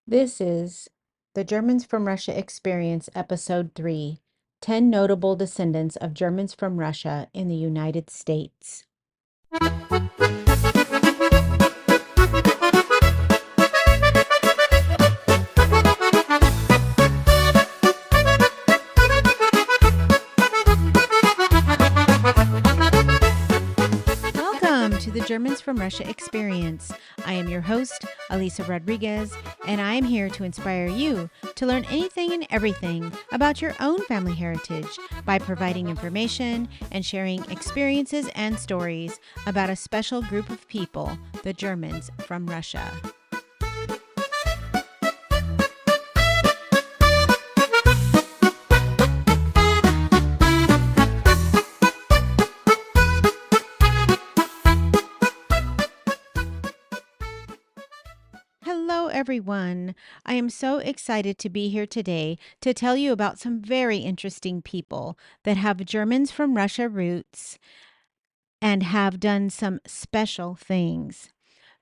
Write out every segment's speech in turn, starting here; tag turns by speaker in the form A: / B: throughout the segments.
A: This is the Germans from Russia Experience, Episode 3 10 Notable Descendants of Germans from Russia in the United States. Welcome to the Germans from Russia Experience. I am your host, Alisa Rodriguez, and I am here to inspire you to learn anything and everything about your own family heritage by providing information and sharing experiences and stories about a special group of people, the Germans from Russia. Hello, everyone. I am so excited to be here today to tell you about some very interesting people that have Germans from Russia roots and have done some special things.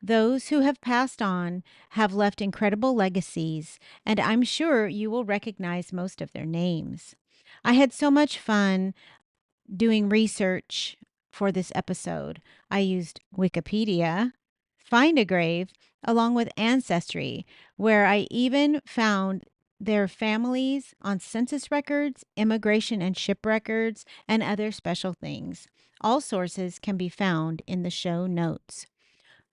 A: Those who have passed on have left incredible legacies, and I'm sure you will recognize most of their names. I had so much fun doing research for this episode. I used Wikipedia, Find a Grave, along with Ancestry, where I even found their families on census records, immigration and ship records, and other special things. All sources can be found in the show notes.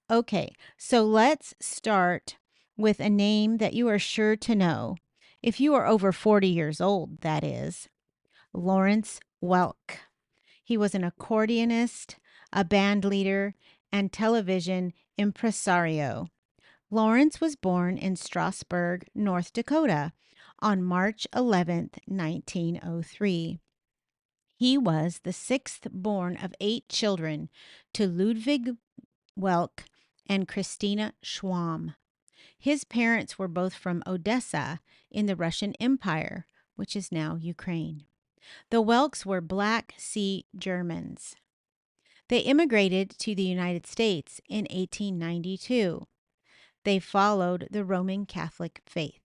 A: Okay, so let's start with a name that you are sure to know. If you are over 40 years old, that is, Lawrence Welk. He was an accordionist, a band leader, and television impresario. Lawrence was born in Strasburg, North Dakota, on March 11th, 1903. He was the sixth born of 8 children to Ludwig Welk and Christina Schwamm. His parents were both from Odessa in the Russian Empire, which is now Ukraine. The Welks were Black Sea Germans. They immigrated to the United States in 1892. They followed the Roman Catholic faith.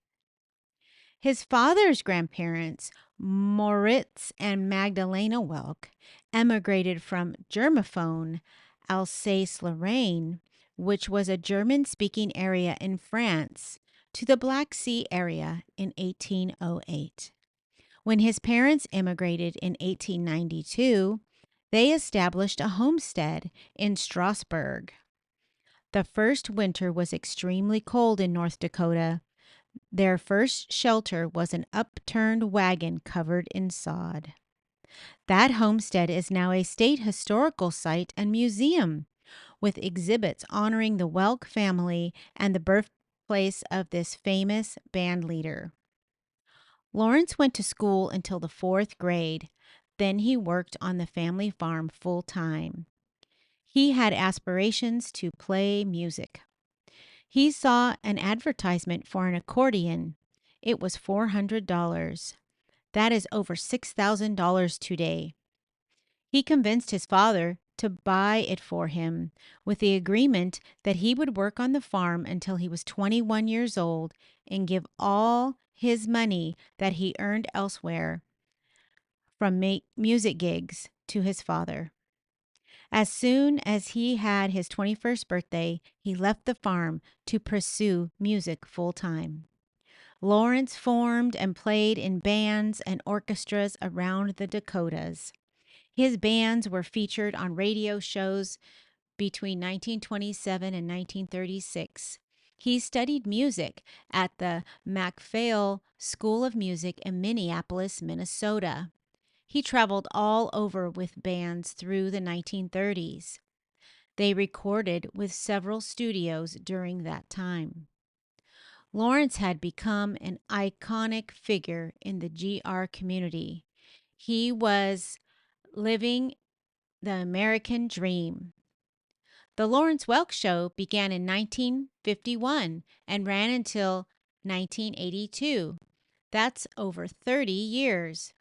A: His father's grandparents, Moritz and Magdalena Welk, emigrated from Germophone, Alsace-Lorraine, which was a German-speaking area in France, to the Black Sea area in 1808. When his parents immigrated in 1892, they established a homestead in Strasburg. The first winter was extremely cold in North Dakota. Their first shelter was an upturned wagon covered in sod. That homestead is now a state historical site and museum, with exhibits honoring the Welk family and the birthplace of this famous band leader. Lawrence went to school until the 4th grade. Then he worked on the family farm full time. He had aspirations to play music. He saw an advertisement for an accordion. It was $400. That is over $6,000 today. He convinced his father to buy it for him with the agreement that he would work on the farm until he was 21 years old and give all his money that he earned elsewhere from music gigs to his father. As soon as he had his 21st birthday, he left the farm to pursue music full time. Lawrence formed and played in bands and orchestras around the Dakotas. His bands were featured on radio shows between 1927 and 1936. He studied music at the MacPhail School of Music in Minneapolis, Minnesota. He traveled all over with bands through the 1930s. They recorded with several studios during that time. Lawrence had become an iconic figure in the GR community. He was living the American dream. The Lawrence Welk Show began in 1951 and ran until 1982. That's over 30 years.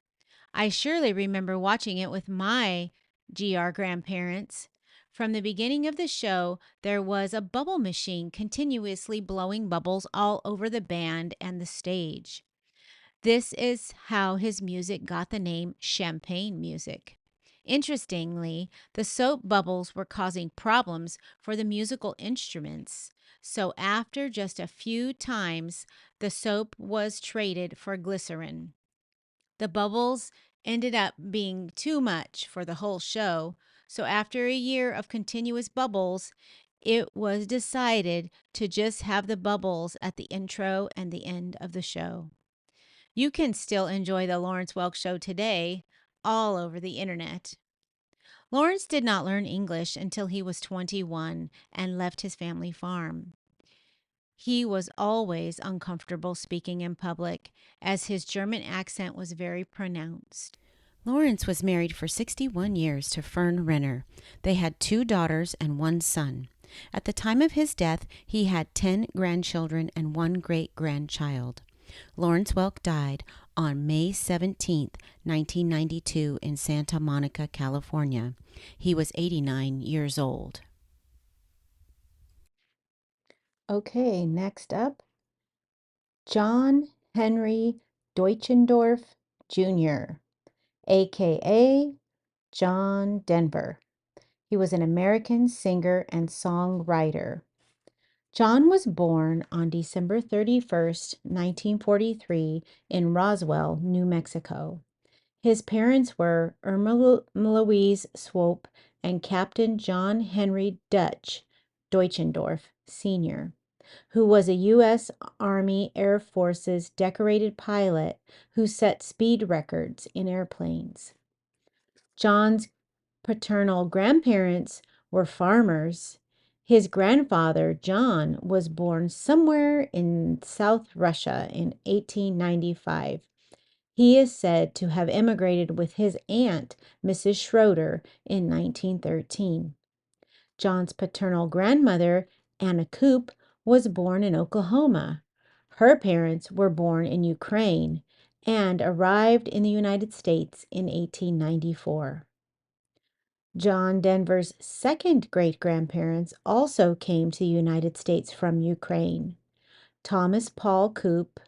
A: I surely remember watching it with my GR grandparents. From the beginning of the show, there was a bubble machine continuously blowing bubbles all over the band and the stage. This is how his music got the name champagne music. Interestingly, the soap bubbles were causing problems for the musical instruments. So after just a few times, the soap was traded for glycerin. The bubbles ended up being too much for the whole show. So after a year of continuous bubbles, it was decided to just have the bubbles at the intro and the end of the show. You can still enjoy the Lawrence Welk Show today all over the internet. Lawrence did not learn English until he was 21 and left his family farm. He was always uncomfortable speaking in public, as his German accent was very pronounced. Lawrence was married for 61 years to Fern Renner. They had 2 daughters and 1 son. At the time of his death, he had 10 grandchildren and 1 great-grandchild. Lawrence Welk died on May 17, 1992 in Santa Monica, California. He was 89 years old. Okay, next up, John Henry Deutschendorf Jr., a.k.a. John Denver. He was an American singer and songwriter. John was born on December 31st, 1943, in Roswell, New Mexico. His parents were Irma Louise Swope and Captain John Henry Dutch Deutschendorf Sr., who was a U.S. Army Air Force's decorated pilot who set speed records in airplanes. John's paternal grandparents were farmers. His grandfather, John, was born somewhere in South Russia in 1895. He is said to have immigrated with his aunt, Mrs. Schroeder, in 1913. John's paternal grandmother, Anna Coop, was born in Oklahoma. Her parents were born in Ukraine and arrived in the United States in 1894. John Denver's second great-grandparents also came to the United States from Ukraine, Thomas Paul Coop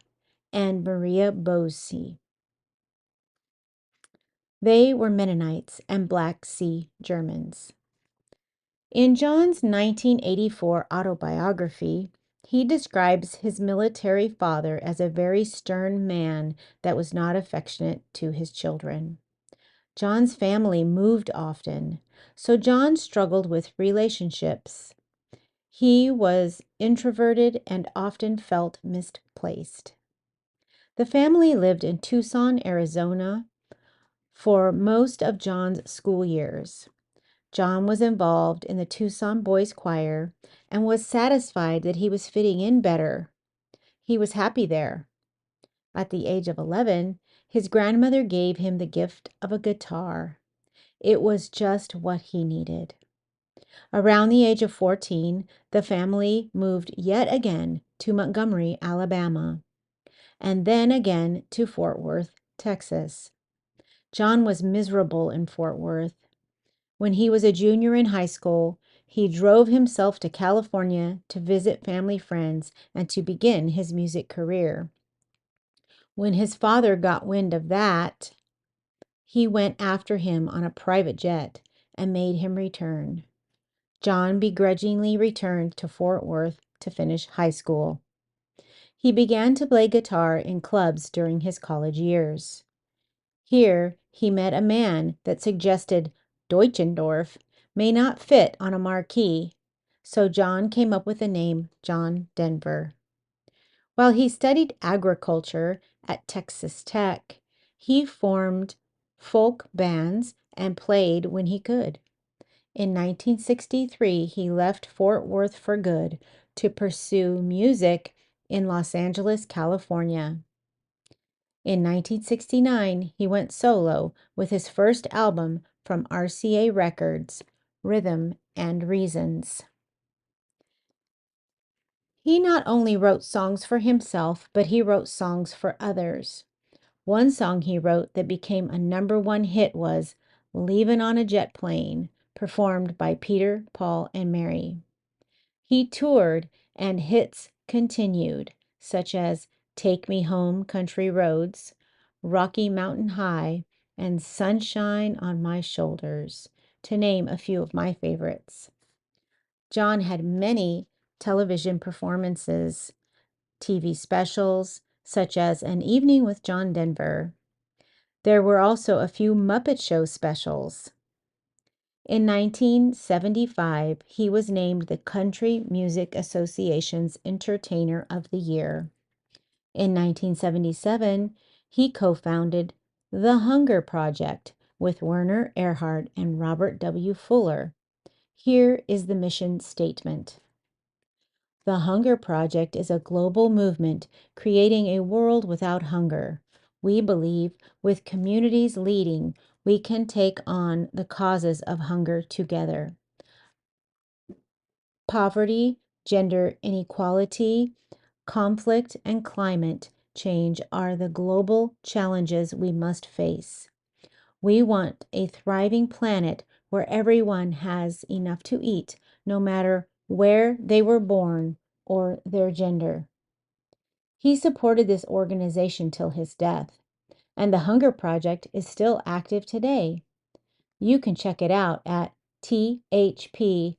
A: and Maria Bosey. They were Mennonites and Black Sea Germans. In John's 1984 autobiography, he describes his military father as a very stern man that was not affectionate to his children. John's family moved often, so John struggled with relationships. He was introverted and often felt misplaced. The family lived in Tucson, Arizona, for most of John's school years. John was involved in the Tucson Boys Choir and was satisfied that he was fitting in better. He was happy there. At the age of 11, his grandmother gave him the gift of a guitar. It was just what he needed. Around the age of 14, the family moved yet again to Montgomery, Alabama, and then again to Fort Worth, Texas. John was miserable in Fort Worth. When he was a junior in high school, he drove himself to California to visit family friends and to begin his music career. When his father got wind of that, he went after him on a private jet and made him return. John begrudgingly returned to Fort Worth to finish high school. He began to play guitar in clubs during his college years. Here, he met a man that suggested Deutschendorf may not fit on a marquee, so John came up with the name John Denver. While he studied agriculture at Texas Tech, he formed folk bands and played when he could. In 1963, he left Fort Worth for good to pursue music in Los Angeles, California. In 1969, he went solo with his first album from RCA Records, Rhythm and Reasons. He not only wrote songs for himself, but he wrote songs for others. One song he wrote that became a #1 hit was "Leavin' on a Jet Plane," performed by Peter, Paul, and Mary. He toured and hits continued, such as Take Me Home, Country Roads, Rocky Mountain High, and Sunshine on My Shoulders, to name a few of my favorites. John had many television performances, TV specials, such as An Evening with John Denver. There were also a few Muppet Show specials. In 1975, he was named the Country Music Association's Entertainer of the Year. In 1977, he co-founded The Hunger Project with Werner Erhard and Robert W. Fuller. Here is the mission statement. The Hunger Project is a global movement creating a world without hunger. We believe with communities leading, we can take on the causes of hunger together. Poverty, gender inequality, conflict, and climate change are the global challenges we must face. We want a thriving planet where everyone has enough to eat, no matter where they were born or their gender. He supported this organization till his death, and the Hunger Project is still active today. You can check it out at thp.org.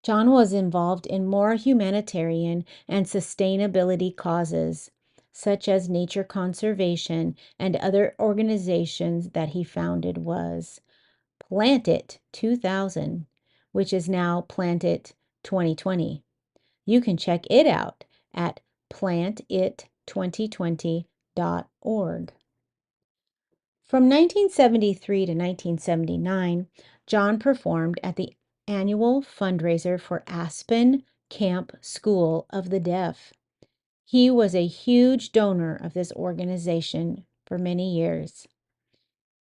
A: John was involved in more humanitarian and sustainability causes, such as nature conservation, and other organizations that he founded was Plant It 2000, which is now Plant It 2020. You can check it out at plantit2020.org. From 1973 to 1979, John performed at the annual fundraiser for Aspen Camp School of the Deaf. He was a huge donor of this organization for many years.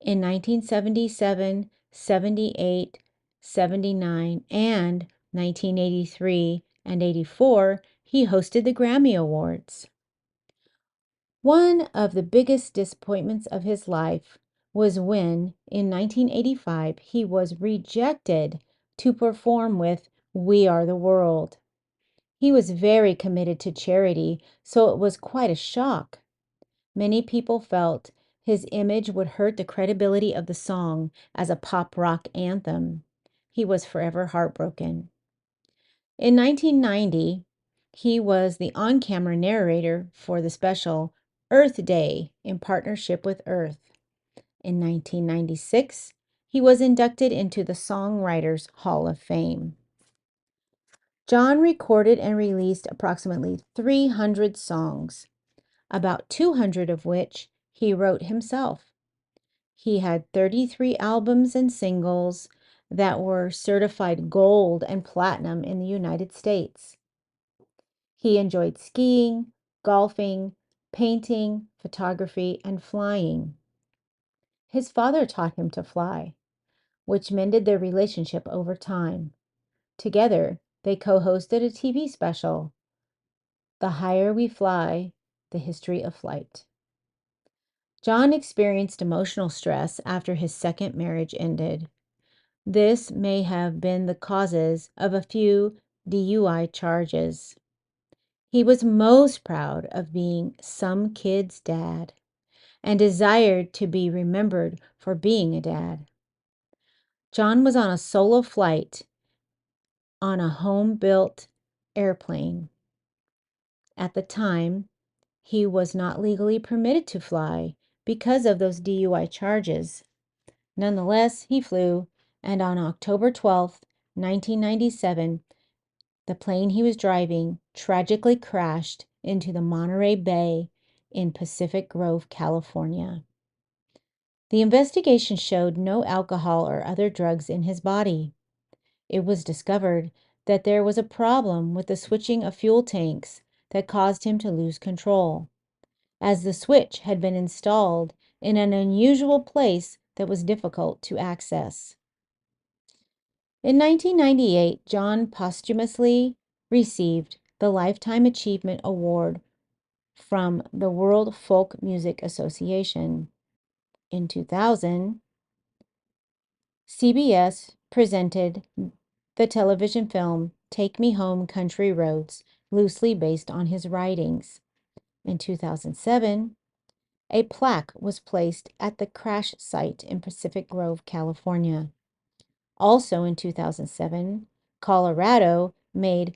A: In 1977, 78, 79, and 1983 and 84, he hosted the Grammy Awards. One of the biggest disappointments of his life was when, in 1985, he was rejected to perform with We Are the World. He was very committed to charity, so it was quite a shock. Many people felt his image would hurt the credibility of the song as a pop rock anthem. He was forever heartbroken. In 1990, he was the on-camera narrator for the special Earth Day in partnership with Earth. In 1996, he was inducted into the Songwriters Hall of Fame. John recorded and released approximately 300 songs, about 200 of which he wrote himself. He had 33 albums and singles that were certified gold and platinum in the United States. He enjoyed skiing, golfing, painting, photography, and flying. His father taught him to fly, which mended their relationship over time. Together, they co-hosted a TV special, The Higher We Fly, The History of Flight. John experienced emotional stress after his second marriage ended. This may have been the causes of a few DUI charges. He was most proud of being some kid's dad and desired to be remembered for being a dad. John was on a solo flight on a home-built airplane. At the time, he was not legally permitted to fly because of those DUI charges. Nonetheless, he flew, and on October 12, 1997, the plane he was driving tragically crashed into the Monterey Bay in Pacific Grove, California. The investigation showed no alcohol or other drugs in his body. It was discovered that there was a problem with the switching of fuel tanks that caused him to lose control, as the switch had been installed in an unusual place that was difficult to access. In 1998, John posthumously received the Lifetime Achievement Award from the World Folk Music Association. In 2000, CBS presented the television film Take Me Home, Country Roads, loosely based on his writings. In 2007, a plaque was placed at the crash site in Pacific Grove, California. Also in 2007, Colorado made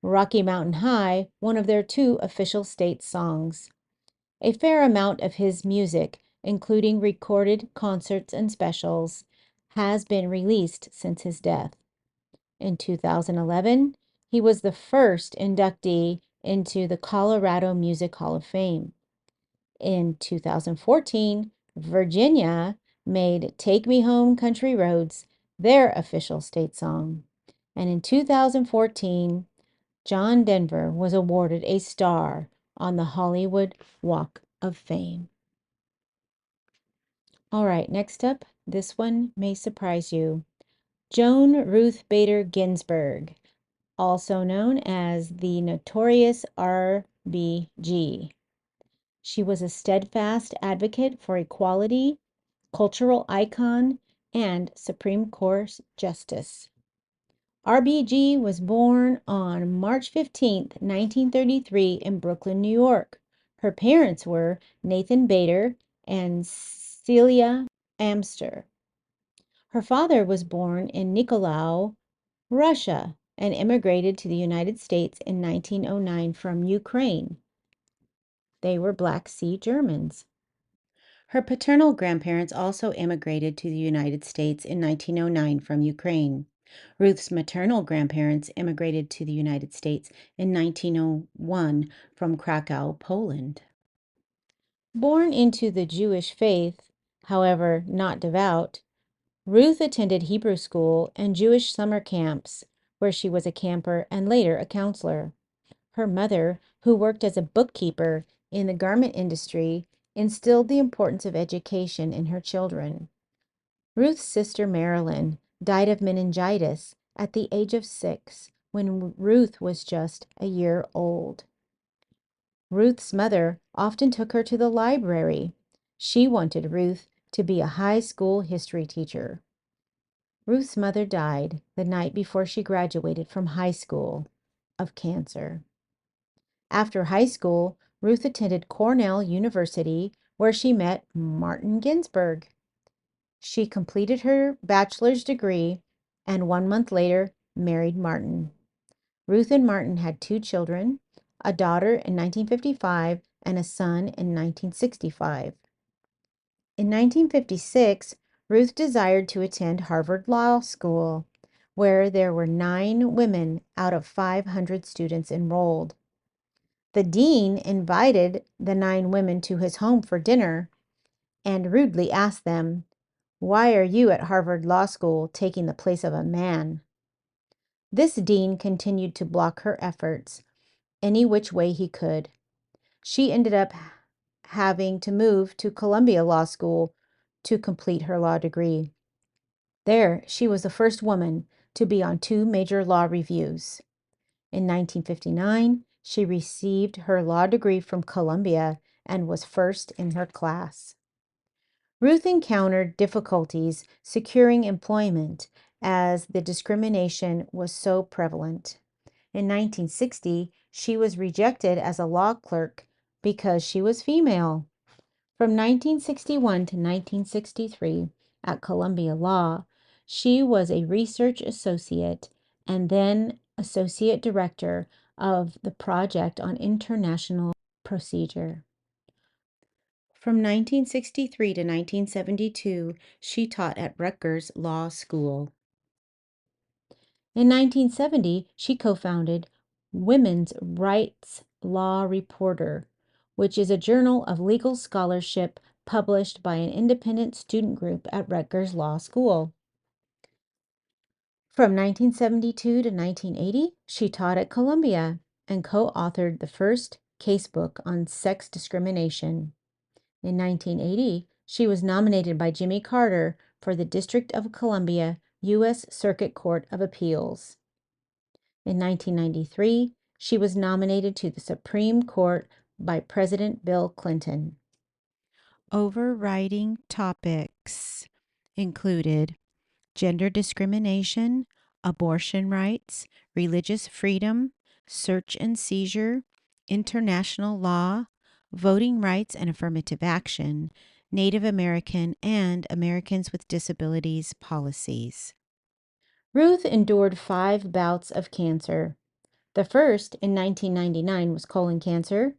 A: Rocky Mountain High one of their 2 official state songs. A fair amount of his music, including recorded concerts and specials, has been released since his death. In 2011, he was the first inductee into the Colorado Music Hall of Fame. In 2014, Virginia made Take Me Home, Country Roads their official state song. And in 2014, John Denver was awarded a star on the Hollywood Walk of Fame. All right, next up, this one may surprise you. Joan Ruth Bader Ginsburg, also known as the Notorious RBG. She was a steadfast advocate for equality, cultural icon, and Supreme Court justice. RBG was born on March 15, 1933 in Brooklyn, New York. Her parents were Nathan Bader and Celia Amster. Her father was born in Nicolau, Russia, and immigrated to the United States in 1909 from Ukraine. They were Black Sea Germans. Her paternal grandparents also immigrated to the United States in 1909 from Ukraine. Ruth's maternal grandparents immigrated to the United States in 1901 from Krakow, Poland. Born into the Jewish faith, however not devout, Ruth attended Hebrew school and Jewish summer camps, where she was a camper and later a counselor. Her mother, who worked as a bookkeeper in the garment industry, instilled the importance of education in her children. Ruth's sister Marilyn died of meningitis at the age of 6 when Ruth was just a year old. Ruth's mother often took her to the library. She wanted Ruth to be a high school history teacher. Ruth's mother died the night before she graduated from high school of cancer. After high school, Ruth attended Cornell University, where she met Martin Ginsburg. She completed her bachelor's degree and 1 month later married Martin. Ruth and Martin had 2 children, a daughter in 1955 and a son in 1965. In 1956, Ruth desired to attend Harvard Law School, where there were 9 women out of 500 students enrolled. The dean invited the 9 women to his home for dinner and rudely asked them, "Why are you at Harvard Law School taking the place of a man?" This dean continued to block her efforts any which way he could. She ended up having to move to Columbia Law School to complete her law degree. There, she was the first woman to be on 2 major law reviews. In 1959, she received her law degree from Columbia and was first in her class. Ruth encountered difficulties securing employment as the discrimination was so prevalent. In 1960, she was rejected as a law clerk because she was female. From 1961 to 1963 at Columbia Law, she was a research associate and then associate director of the Project on International Procedure. From 1963 to 1972, she taught at Rutgers Law School. In 1970, she co-founded Women's Rights Law Reporter, which is a journal of legal scholarship published by an independent student group at Rutgers Law School. From 1972 to 1980, she taught at Columbia and co-authored the first casebook on sex discrimination. In 1980, she was nominated by Jimmy Carter for the District of Columbia U.S. Circuit Court of Appeals. In 1993, she was nominated to the Supreme Court by President Bill Clinton. Overriding topics included gender discrimination, abortion rights, religious freedom, search and seizure, international law, voting rights and affirmative action, Native American and Americans with Disabilities policies. Ruth endured 5 bouts of cancer. The first in 1999 was colon cancer.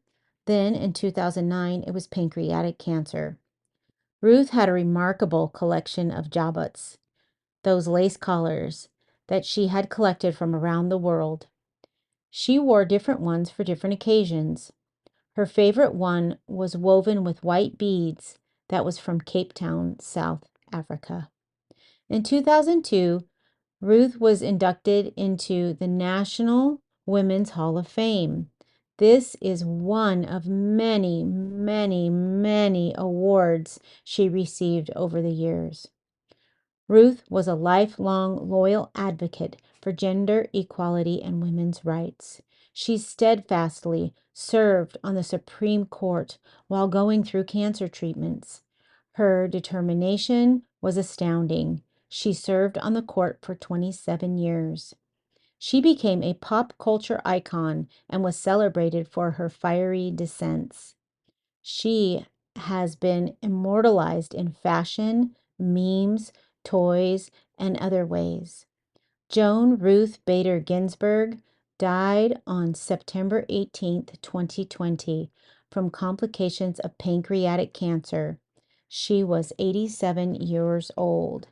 A: Then in 2009, it was pancreatic cancer. Ruth had a remarkable collection of jabots, those lace collars that she had collected from around the world. She wore different ones for different occasions. Her favorite one was woven with white beads that was from Cape Town, South Africa. In 2002, Ruth was inducted into the National Women's Hall of Fame. This is one of many, many, many awards she received over the years. Ruth was a lifelong loyal advocate for gender equality and women's rights. She steadfastly served on the Supreme Court while going through cancer treatments. Her determination was astounding. She served on the court for 27 years. She became a pop culture icon and was celebrated for her fiery dissents. She has been immortalized in fashion, memes, toys, and other ways. Joan Ruth Bader Ginsburg died on September 18th, 2020, from complications of pancreatic cancer. She was 87 years old.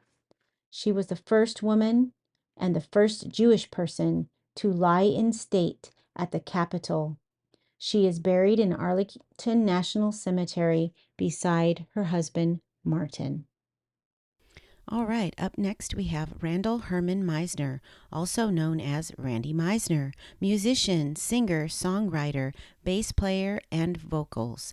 A: She was the first woman and the first Jewish person to lie in state at the Capitol. She is buried in Arlington National Cemetery beside her husband, Martin. All right, up next we have Randall Herman Meisner, also known as Randy Meisner, musician, singer, songwriter, bass player, and vocals.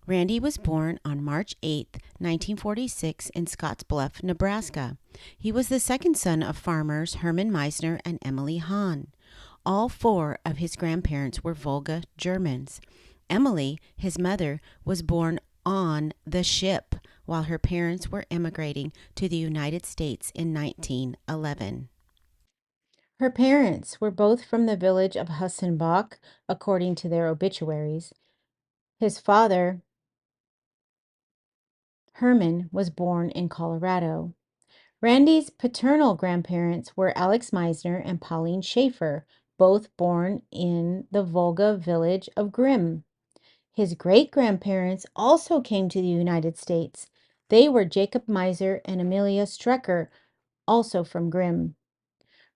A: Randy was born on March 8, 1946 in Scottsbluff, Nebraska. He was the second son of farmers Herman Meisner and Emily Hahn. All 4 of his grandparents were Volga Germans. Emily, his mother, was born on the ship while her parents were emigrating to the United States in 1911. Her parents were both from the village of Hussenbach, according to their obituaries. His father, Herman, was born in Colorado. Randy's paternal grandparents were Alex Meisner and Pauline Schaefer, both born in the Volga village of Grimm. His great-grandparents also came to the United States. They were Jacob Meiser and Amelia Strecker, also from Grimm.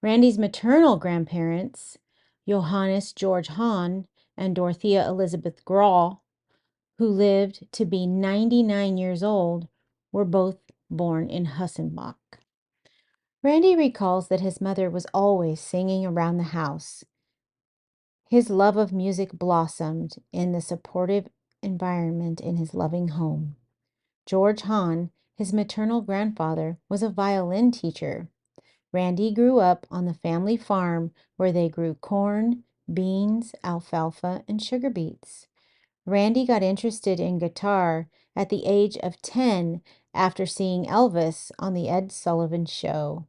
A: Randy's maternal grandparents, Johannes George Hahn and Dorothea Elizabeth Grahl, who lived to be 99 years old, were both born in Hussenbach. Randy recalls that his mother was always singing around the house. His love of music blossomed in the supportive environment in his loving home. George Hahn, his maternal grandfather, was a violin teacher. Randy grew up on the family farm where they grew corn, beans, alfalfa, and sugar beets. Randy got interested in guitar at the age of 10 after seeing Elvis on the Ed Sullivan Show.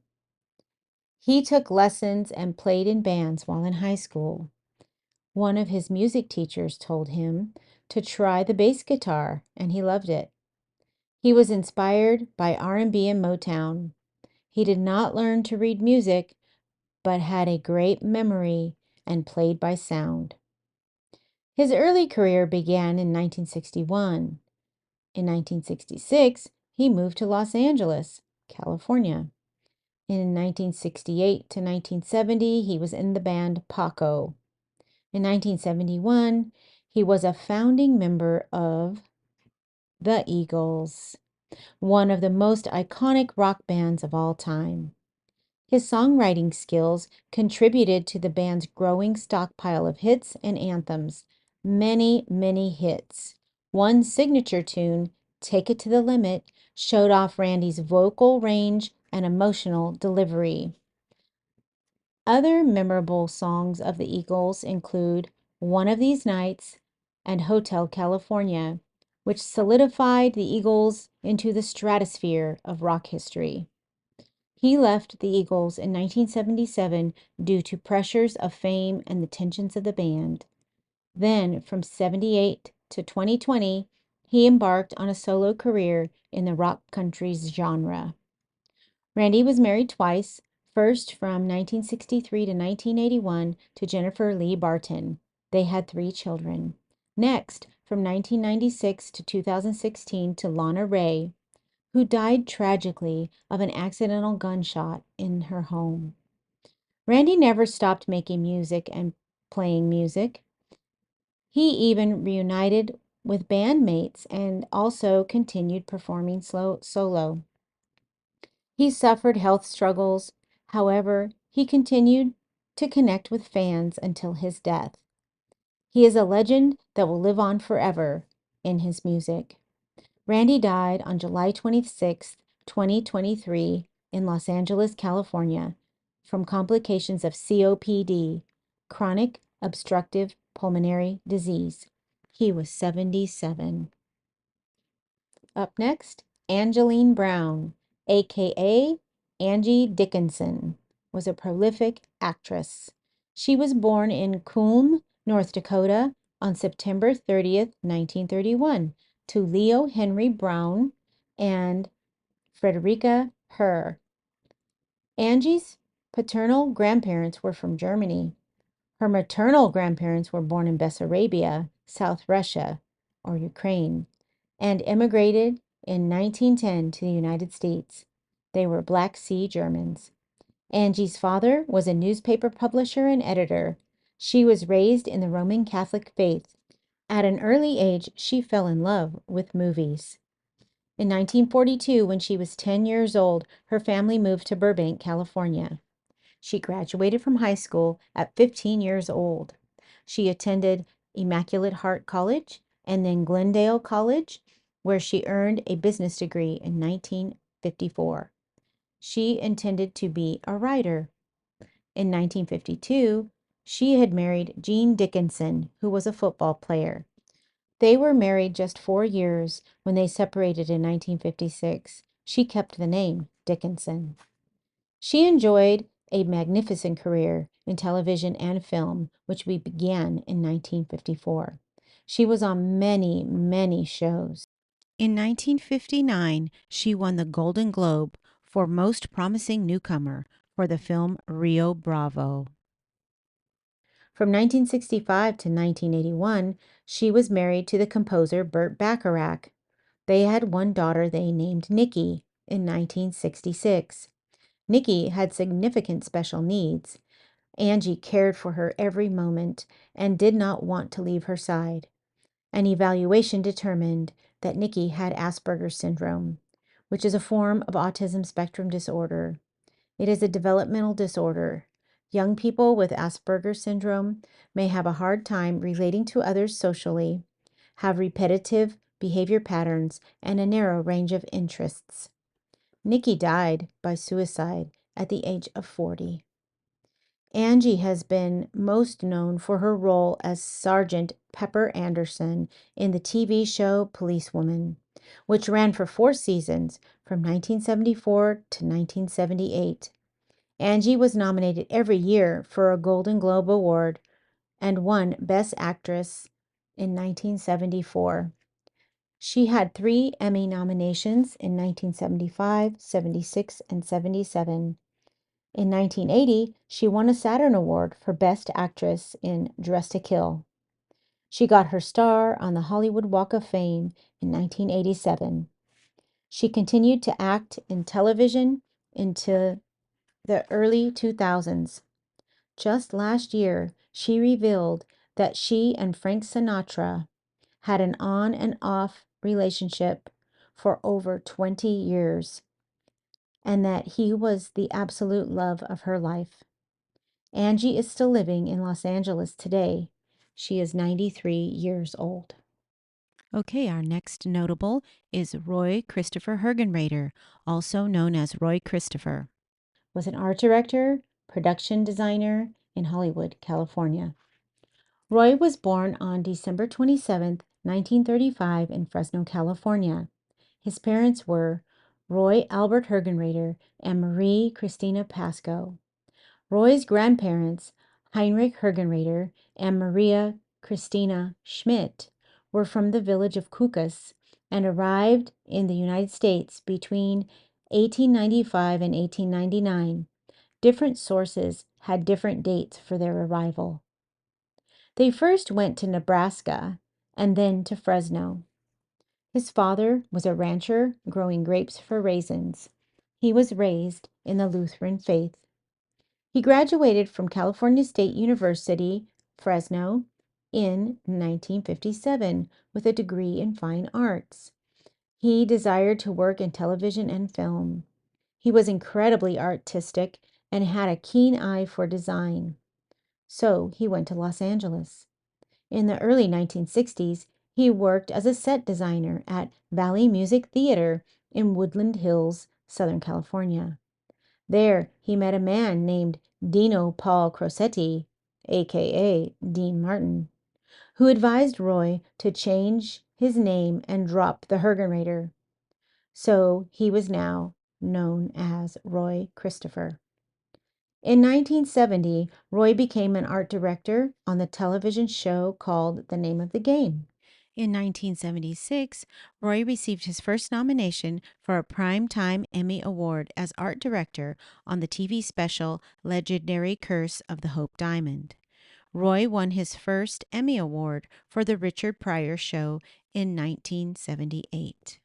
A: He took lessons and played in bands while in high school. One of his music teachers told him to try the bass guitar, and he loved it. He was inspired by R&B and Motown. He did not learn to read music, but had a great memory and played by sound. His early career began in 1961. In 1966, he moved to Los Angeles, California. In 1968 to 1970, he was in the band Paco. In 1971, he was a founding member of the Eagles, one of the most iconic rock bands of all time. His songwriting skills contributed to the band's growing stockpile of hits and anthems, many, many hits. One signature tune, Take It to the Limit, showed off Randy's vocal range and emotional delivery. Other memorable songs of the Eagles include One of These Nights and Hotel California, which solidified the Eagles into the stratosphere of rock history. He left the Eagles in 1977 due to pressures of fame and the tensions of the band. Then, from 78 to 2020, he embarked on a solo career in the rock country's genre. Randy was married twice, first from 1963 to 1981 to Jennifer Lee Barton. They had 3 children. Next, from 1996 to 2016 to Lana Ray, who died tragically of an accidental gunshot in her home. Randy never stopped making music and playing music. He even reunited with bandmates and also continued performing solo. He suffered health struggles. However, he continued to connect with fans until his death. He is a legend that will live on forever in his music. Randy died on July 26, 2023, in Los Angeles, California, from complications of COPD, chronic obstructive pulmonary disease. He was 77. Up next, Angeline Brown, aka Angie Dickinson, was a prolific actress. She was born in Culm, North Dakota on September 30th, 1931, to Leo Henry Brown and Frederica Herr. Angie's paternal grandparents were from Germany. Her maternal grandparents were born in Bessarabia, South Russia, or Ukraine, and immigrated in 1910 to the United States. They were Black Sea Germans. Angie's father was a newspaper publisher and editor. She was raised in the Roman Catholic faith. At an early age, she fell in love with movies. In 1942, when she was 10 years old, her family moved to Burbank, California. She graduated from high school at 15 years old. She attended Immaculate Heart College and then Glendale College, where she earned a business degree in 1954. She intended to be a writer. In 1952, she had married Gene Dickinson, who was a football player. They were married just 4 years. When they separated in 1956, she kept the name Dickinson. She enjoyed a magnificent career in television and film, which began in 1954. She was on many, many shows. In 1959, she won the Golden Globe for Most Promising Newcomer for the film Rio Bravo. From 1965 to 1981, she was married to the composer Burt Bacharach. They had one daughter they named Nikki in 1966. Nikki had significant special needs. Angie cared for her every moment and did not want to leave her side. An evaluation determined that Nikki had Asperger's syndrome, which is a form of autism spectrum disorder. It is a developmental disorder. Young people with Asperger's syndrome may have a hard time relating to others socially, have repetitive behavior patterns, and a narrow range of interests. Nikki died by suicide at the age of 40. Angie has been most known for her role as Sergeant Pepper Anderson in the TV show Policewoman, which ran for 4 seasons from 1974 to 1978. Angie was nominated every year for a Golden Globe Award and won Best Actress in 1974. She had 3 Emmy nominations in 1975, 76, and 77. In 1980, she won a Saturn Award for Best Actress in Dressed to Kill. She got her star on the Hollywood Walk of Fame in 1987. She continued to act in television into the early 2000s. Just last year, she revealed that she and Frank Sinatra had an on and off relationship for over 20 years, and that he was the absolute love of her life. Angie is still living in Los Angeles today. She is 93 years old. Okay, our next notable is Roy Christopher Hergenroeder, also known as Roy Christopher. Was an art director, production designer in Hollywood, California. Roy was born on December 27, 1935 in Fresno, California. His parents were Roy Albert Hergenroeder and Marie Christina Pascoe. Roy's grandparents, Heinrich Hergenroeder and Maria Christina Schmidt, were from the village of Kukas and arrived in the United States between 1895 and 1899. Different sources had different dates for their arrival. They first went to Nebraska and then to Fresno. His father was a rancher growing grapes for raisins. He was raised in the Lutheran faith. He graduated from California State University, Fresno, in 1957 with a degree in fine arts. He desired to work in television and film. He was incredibly artistic and had a keen eye for design. So he went to Los Angeles. In the early 1960s, he worked as a set designer at Valley Music Theater in Woodland Hills, Southern California. There, he met a man named Dino Paul Crosetti, aka Dean Martin, who advised Roy to change his name and drop the Hergenroeder. So he was now known as Roy Christopher. In 1970, Roy became an art director on the television show called The Name of the Game. In 1976, Roy received his first nomination for a Primetime Emmy Award as art director on the TV special Legendary Curse of the Hope Diamond. Roy won his first Emmy Award for The Richard Pryor Show in 1978.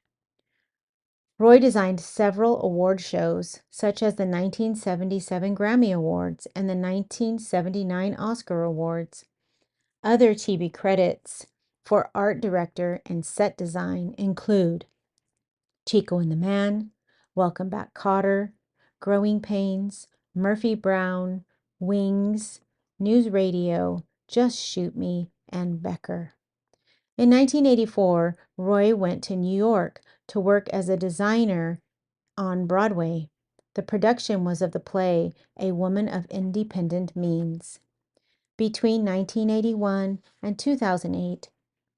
A: Roy designed several award shows, such as the 1977 Grammy Awards and the 1979 Oscar Awards. Other TV credits for art director and set design include Chico and the Man, Welcome Back Kotter, Growing Pains, Murphy Brown, Wings, News Radio, Just Shoot Me, and Becker. In 1984, Roy went to New York to work as a designer on Broadway. The production was of the play A Woman of Independent Means. Between 1981 and 2008,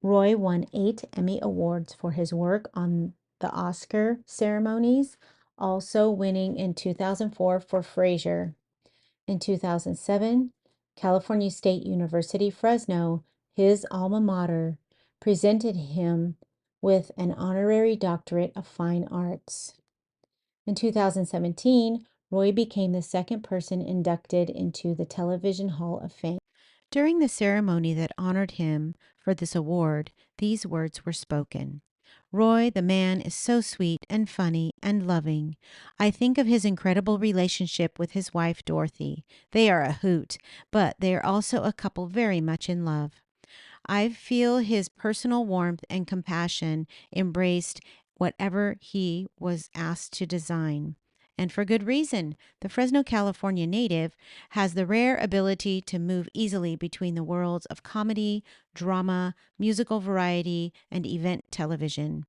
A: Roy won 8 Emmy Awards for his work on the Oscar ceremonies, also winning in 2004 for Frasier. In 2007, California State University, Fresno, his alma mater, presented him with an honorary doctorate of fine arts. In 2017, Roy became the second person inducted into the Television Hall of Fame. During the ceremony that honored him for this award, these words were spoken. Roy, the man, is so sweet and funny and loving. I think of his incredible relationship with his wife, Dorothy. They are a hoot, but they are also a couple very much in love. I feel his personal warmth and compassion embraced whatever he was asked to design. And for good reason. The Fresno, California native has the rare ability to move easily between the worlds of comedy, drama, musical variety, and event television.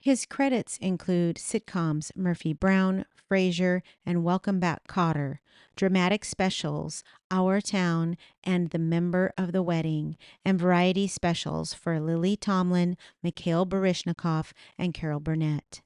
A: His credits include sitcoms Murphy Brown, Frasier, and Welcome Back Kotter, dramatic specials Our Town and The Member of the Wedding, and variety specials for Lily Tomlin, Mikhail Baryshnikov, and Carol Burnett.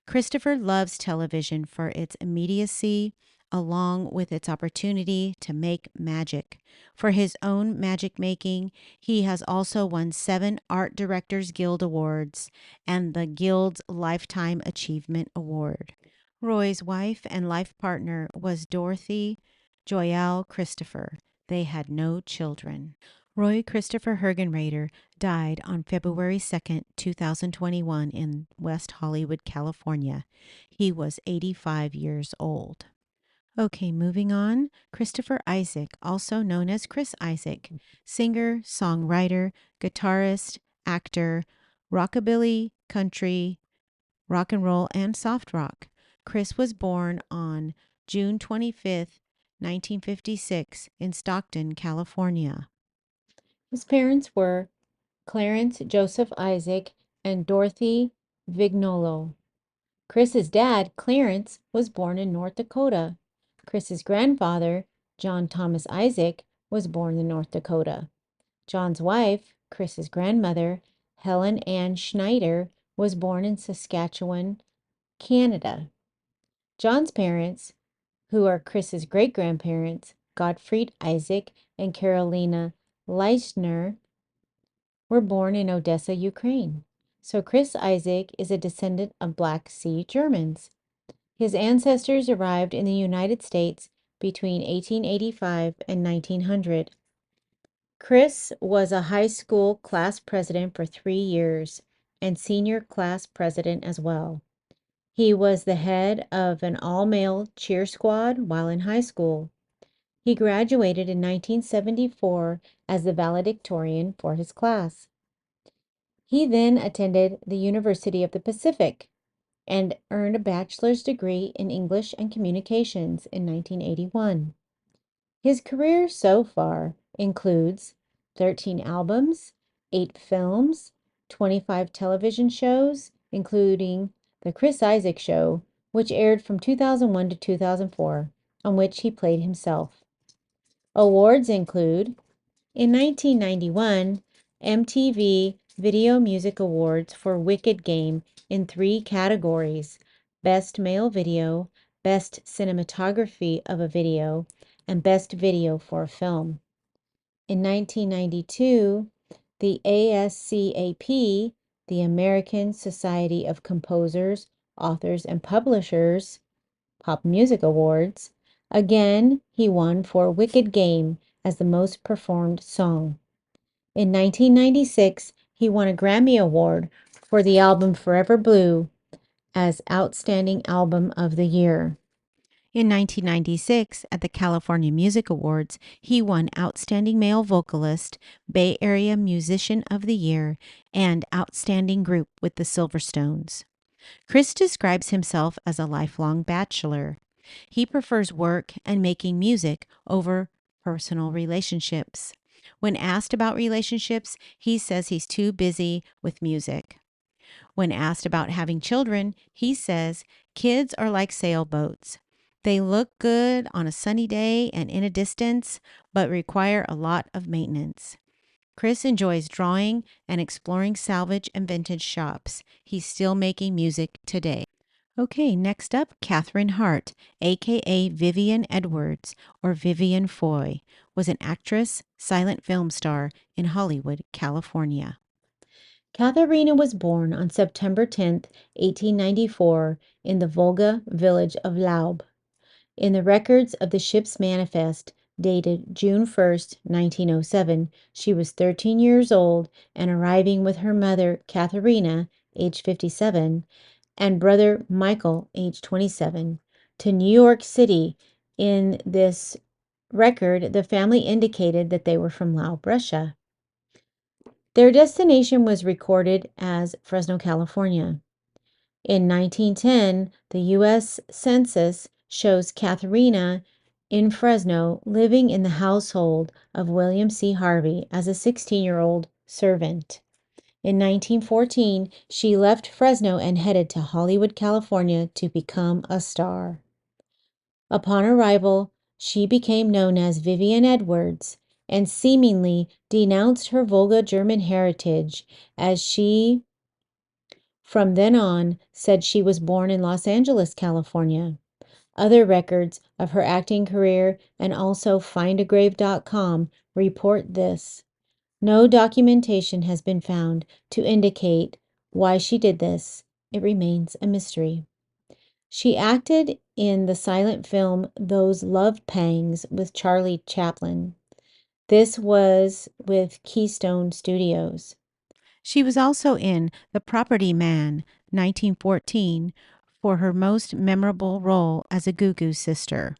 A: Christopher loves television for its immediacy, along with its opportunity to make magic. For his own magic making, he has also won 7 Art Directors Guild Awards and the Guild's Lifetime Achievement Award. Roy's wife and life partner was Dorothy Joyelle Christopher. They had no children. Roy Christopher Hergenroeder died on February 2nd, 2021 in West Hollywood, California. He was 85 years old. Okay, moving on. Christopher Isaak, also known as Chris Isaak, singer, songwriter, guitarist, actor, rockabilly, country, rock and roll, and soft rock. Chris was born on June 25th, 1956 in Stockton, California. His parents were Clarence Joseph Isaak and Dorothy Vignolo. Chris's dad, Clarence, was born in North Dakota. Chris's grandfather, John Thomas Isaak, was born in North Dakota. John's wife, Chris's grandmother, Helen Ann Schneider, was born in Saskatchewan, Canada. John's parents, who are Chris's great-grandparents, Gottfried Isaac and Carolina Leisner, were born in Odessa, Ukraine. So Chris Isaak is a descendant of Black Sea Germans. His ancestors arrived in the United States between 1885 and 1900. Chris was a high school class president for 3 years and senior class president as well. He was the head of an all-male cheer squad while in high school. He graduated in 1974 as the valedictorian for his class. He then attended the University of the Pacific and earned a bachelor's degree in English and Communications in 1981. His career so far includes 13 albums, 8 films, 25 television shows, including The Chris Isaak Show, which aired from 2001 to 2004, on which he played himself. Awards include, in 1991, MTV Video Music Awards for Wicked Game in 3 categories: Best Male Video, Best Cinematography of a Video, and Best Video for a Film. In 1992, the ASCAP, the American Society of Composers, Authors, and Publishers, Pop Music Awards, again, he won for Wicked Game as the most performed song. In 1996, he won a Grammy Award for the album Forever Blue as Outstanding Album of the Year. In 1996, at the California Music Awards, he won Outstanding Male Vocalist, Bay Area Musician of the Year, and Outstanding Group with the Silverstones. Chris describes himself as a lifelong bachelor. He prefers work and making music over personal relationships. When asked about relationships, he says he's too busy with music. When asked about having children, he says kids are like sailboats. They look good on a sunny day and in a distance, but require a lot of maintenance. Chris enjoys drawing and exploring salvage and vintage shops. He's still making music today. Okay, next up, Catherine Hardt, aka Vivian Edwards, or Vivian Foy, was an actress, silent film star in Hollywood, California. Katharina was born on September 10, 1894, in the Volga village of Laub. In the records of the ship's manifest, dated June 1st, 1907, she was 13 years old and arriving with her mother, Katharina, age 57, and brother Michael, age 27, to New York City. In this record, the family indicated that they were from Laub, Russia. Their destination was recorded as Fresno, California. In 1910, the U.S. Census shows Katharina in Fresno living in the household of William C. Harvey as a 16-year-old servant. In 1914, she left Fresno and headed to Hollywood, California to become a star. Upon arrival, she became known as Vivian Edwards and seemingly denounced her Volga German heritage, as she from then on said she was born in Los Angeles, California. Other records of her acting career and also findagrave.com report this. No documentation has been found to indicate why she did this. It remains a mystery. She acted in the silent film Those Love Pangs with Charlie Chaplin. This was with Keystone Studios. She was also in The Property Man, 1914, for her most memorable role as a Goo Goo sister.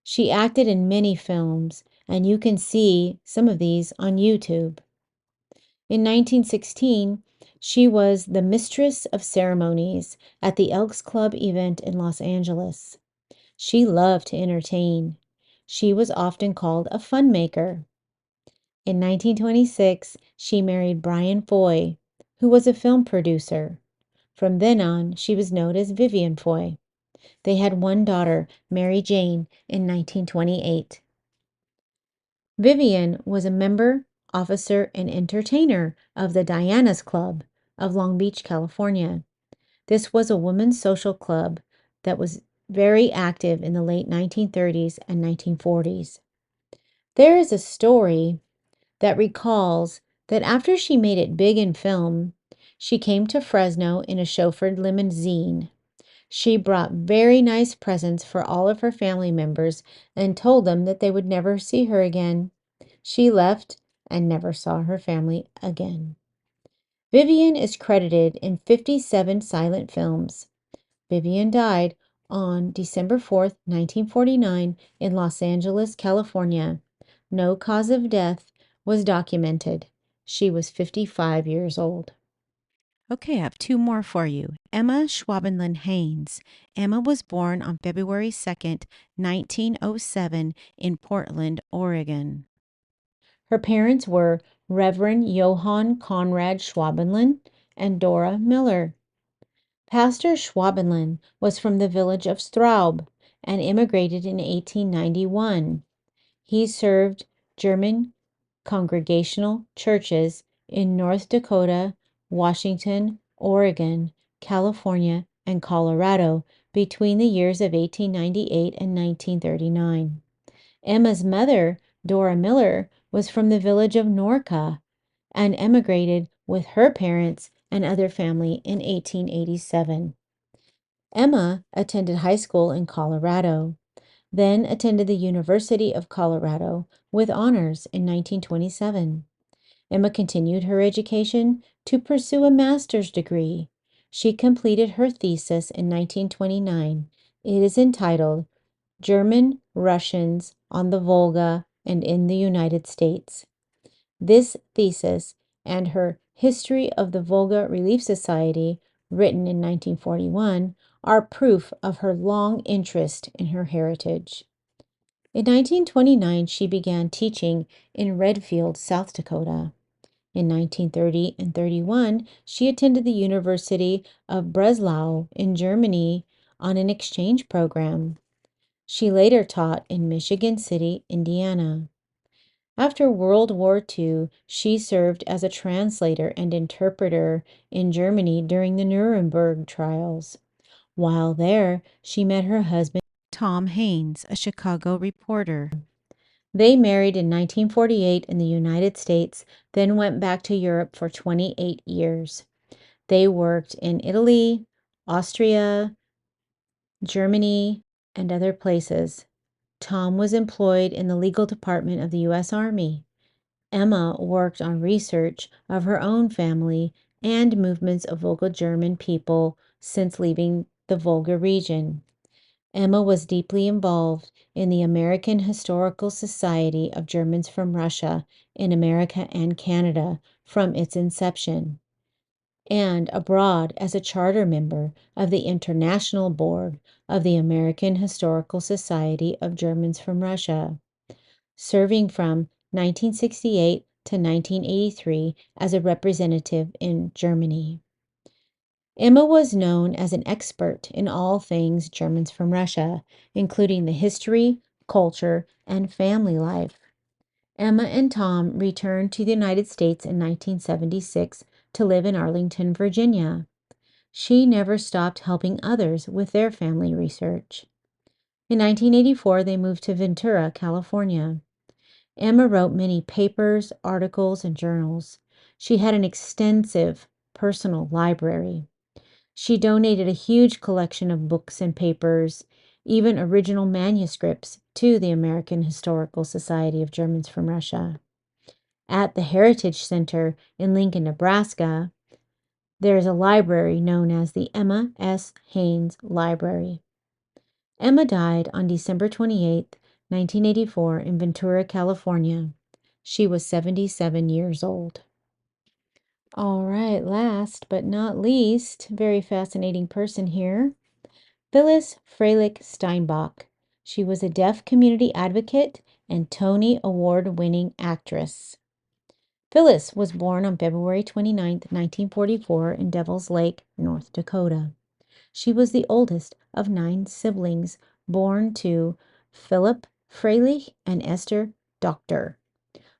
A: She acted in many films, and you can see some of these on YouTube. In 1916, she was the Mistress of Ceremonies at the Elks Club event in Los Angeles. She loved to entertain. She was often called a fun maker. In 1926, she married Brian Foy, who was a film producer. From then on, she was known as Vivian Foy. They had one daughter, Mary Jane, in 1928. Vivian was a member, officer, and entertainer of the Diana's Club of Long Beach, California. This was a women's social club that was very active in the late 1930s and 1940s. There is a story that recalls that after she made it big in film, she came to Fresno in a chauffeured limousine. She brought very nice presents for all of her family members and told them that they would never see her again. She left and never saw her family again. Vivian is credited in 57 silent films. Vivian died on December 4th, 1949, in Los Angeles, California. No cause of death was documented. She was 55 years old. Okay, I have two more for you. Emma Schwabenland Haynes. Emma was born on February 2nd, 1907, in Portland, Oregon. Her parents were Reverend Johann Conrad Schwabenland and Dora Miller. Pastor Schwabenland was from the village of Straub and immigrated in 1891. He served German congregational churches in North Dakota, Washington, Oregon, California, and Colorado between the years of 1898 and 1939. Emma's mother, Dora Miller, was from the village of Norca and emigrated with her parents and other family in 1887. Emma attended high school in Colorado, then attended the University of Colorado with honors in 1927. Emma continued her education to pursue a master's degree. She completed her thesis in 1929. It is entitled German Russians on the Volga and in the United States. This thesis and her History of the Volga Relief Society, written in 1941, are proof of her long interest in her heritage. In 1929, she began teaching in Redfield, South Dakota. In 1930 and 31, she attended the University of Breslau in Germany on an exchange program. She later taught in Michigan City, Indiana. After World War II, she served as a translator and interpreter in Germany during the Nuremberg trials. While there, she met her husband, Tom Haynes, a Chicago reporter. They married in 1948 in the United States, then went back to Europe for 28 years. They worked in Italy, Austria, Germany, and other places. Tom was employed in the legal department of the U.S. Army. Emma worked on research of her own family and movements of Volga German people since leaving the Volga region. Emma was deeply involved in the American Historical Society of Germans from Russia in America and Canada from its inception, and abroad as a charter member of the International Board of the American Historical Society of Germans from Russia, serving from 1968 to 1983 as a representative in Germany. Emma was known as an expert in all things Germans from Russia, including the history, culture, and family life. Emma and Tom returned to the United States in 1976 to live in Arlington, Virginia. She never stopped helping others with their family research. In 1984, they moved to Ventura, California. Emma wrote many papers, articles, and journals. She had an extensive personal library. She donated a huge collection of books and papers, even original manuscripts, to the American Historical Society of Germans from Russia. At the Heritage Center in Lincoln, Nebraska, there is a library known as the Emma S. Haynes Library. Emma died on December 28, 1984, in Ventura, California. She was 77 years old. All right, last but not least, very fascinating person here, Phyllis Freilich Steinbach. She was a deaf community advocate and Tony Award-winning actress. Phyllis was born on February 29, 1944, in Devils Lake, North Dakota. She was the oldest of 9 siblings born to Philip Freilich and Esther Doctor.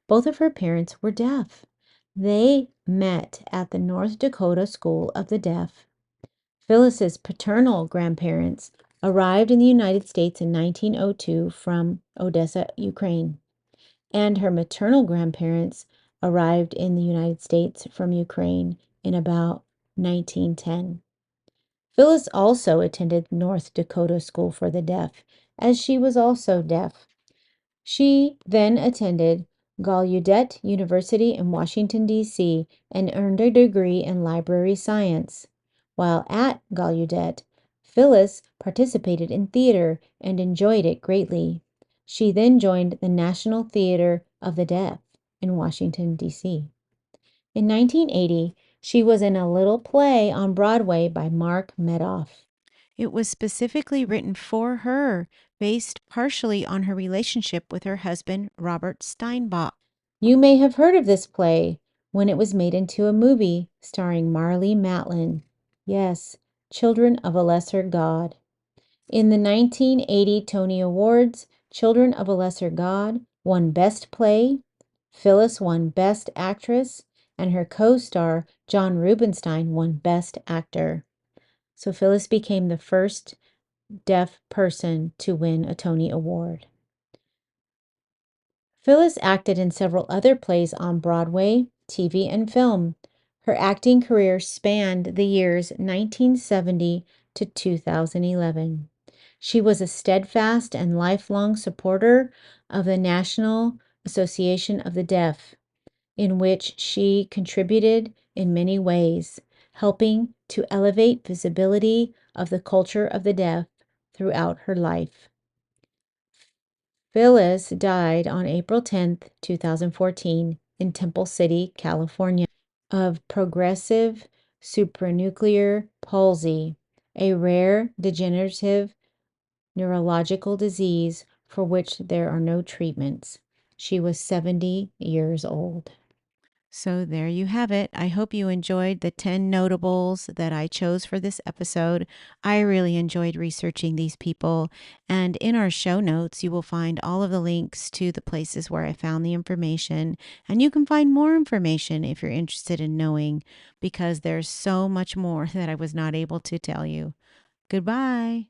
A: Both of her parents were deaf. They met at the North Dakota School of the Deaf. Phyllis's paternal grandparents arrived in the United States in 1902 from Odessa, Ukraine, and her maternal grandparents arrived in the United States from Ukraine in about 1910. Phyllis also attended North Dakota School for the Deaf, as she was also deaf. She then attended Gallaudet University in Washington, D.C., and earned a degree in library science. While at Gallaudet, Phyllis participated in theater and enjoyed it greatly. She then joined the National Theater of the Deaf in Washington, D.C. In 1980, she was in a little play on Broadway by Mark Medoff. It was specifically written for her, based partially on her relationship with her husband, Robert Steinbach. You may have heard of this play when it was made into a movie starring Marlee Matlin. Yes, Children of a Lesser God. In the 1980 Tony Awards, Children of a Lesser God won Best Play, Phyllis won Best Actress, and her co-star, John Rubinstein, won Best Actor. So Phyllis became the first deaf person to win a Tony Award. Phyllis acted in several other plays on Broadway, TV, and film. Her acting career spanned the years 1970 to 2011. She was a steadfast and lifelong supporter of the National Association of the Deaf, in which she contributed in many ways, helping to elevate visibility of the culture of the deaf throughout her life. Phyllis died on April 10, 2014, in Temple City, California, of progressive supranuclear palsy, a rare degenerative neurological disease for which there are no treatments. She was 70 years old. So there you have it. I hope you enjoyed the 10 notables that I chose for this episode. I really enjoyed researching these people. And in our show notes, you will find all of the links to the places where I found the information. And you can find more information if you're interested in knowing, because there's so much more that I was not able to tell you. Goodbye.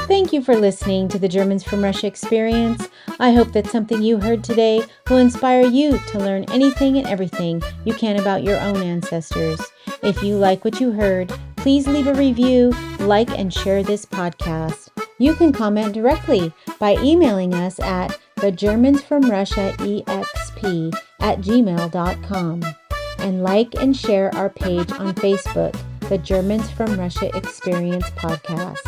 A: Thank you for listening to the Germans from Russia experience. I hope that something you heard today will inspire you to learn anything and everything you can about your own ancestors. If you like what you heard, please leave a review, like, and share this podcast. You can comment directly by emailing us at thegermansfromrussiaexp@gmail.com and like and share our page on Facebook, the Germans from Russia Experience Podcast.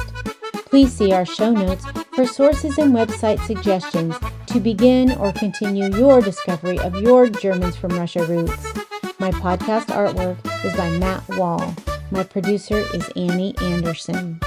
A: Please see our show notes for sources and website suggestions to begin or continue your discovery of your Germans from Russia roots. My podcast artwork is by Matt Wall. My producer is Annie Anderson.